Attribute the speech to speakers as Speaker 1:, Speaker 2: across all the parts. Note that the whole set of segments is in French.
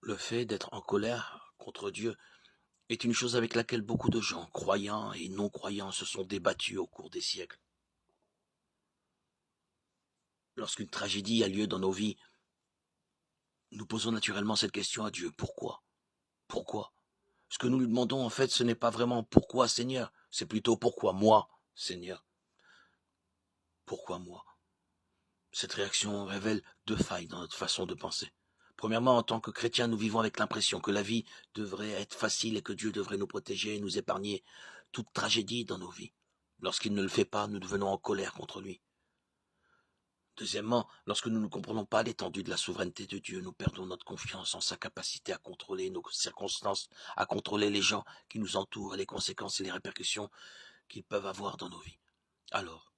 Speaker 1: Le fait d'être en colère contre Dieu est une chose avec laquelle beaucoup de gens, croyants et non-croyants, se sont débattus au cours des siècles. Lorsqu'une tragédie a lieu dans nos vies, nous posons naturellement cette question à Dieu. Pourquoi? Pourquoi? Ce que nous lui demandons, en fait, ce n'est pas vraiment pourquoi, Seigneur, c'est plutôt pourquoi moi, Seigneur. Pourquoi moi? Cette réaction révèle deux failles dans notre façon de penser. Premièrement, en tant que chrétiens, nous vivons avec l'impression que la vie devrait être facile et que Dieu devrait nous protéger et nous épargner toute tragédie dans nos vies. Lorsqu'il ne le fait pas, nous devenons en colère contre lui. Deuxièmement, lorsque nous ne comprenons pas l'étendue de la souveraineté de Dieu, nous perdons notre confiance en sa capacité à contrôler nos circonstances, à contrôler les gens qui nous entourent et les conséquences et les répercussions qu'ils peuvent avoir dans nos vies. Alors,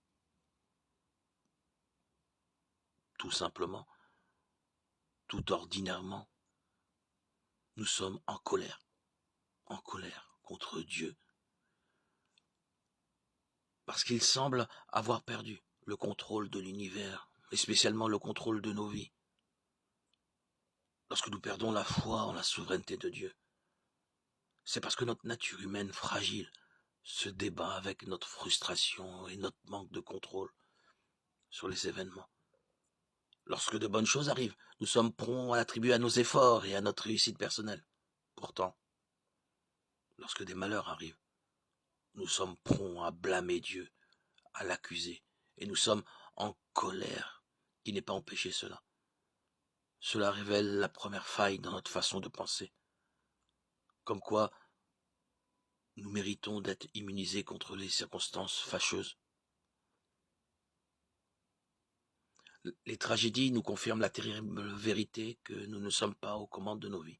Speaker 1: tout simplement, tout ordinairement, nous sommes en colère contre Dieu, parce qu'il semble avoir perdu le contrôle de l'univers, et spécialement le contrôle de nos vies. Lorsque nous perdons la foi en la souveraineté de Dieu, c'est parce que notre nature humaine fragile se débat avec notre frustration et notre manque de contrôle sur les événements. Lorsque de bonnes choses arrivent, nous sommes prompts à l'attribuer à nos efforts et à notre réussite personnelle. Pourtant, lorsque des malheurs arrivent, nous sommes prompts à blâmer Dieu, à l'accuser, et nous sommes en colère qui n'ait pas empêché cela. Cela révèle la première faille dans notre façon de penser, comme quoi nous méritons d'être immunisés contre les circonstances fâcheuses. Les tragédies nous confirment la terrible vérité que nous ne sommes pas aux commandes de nos vies.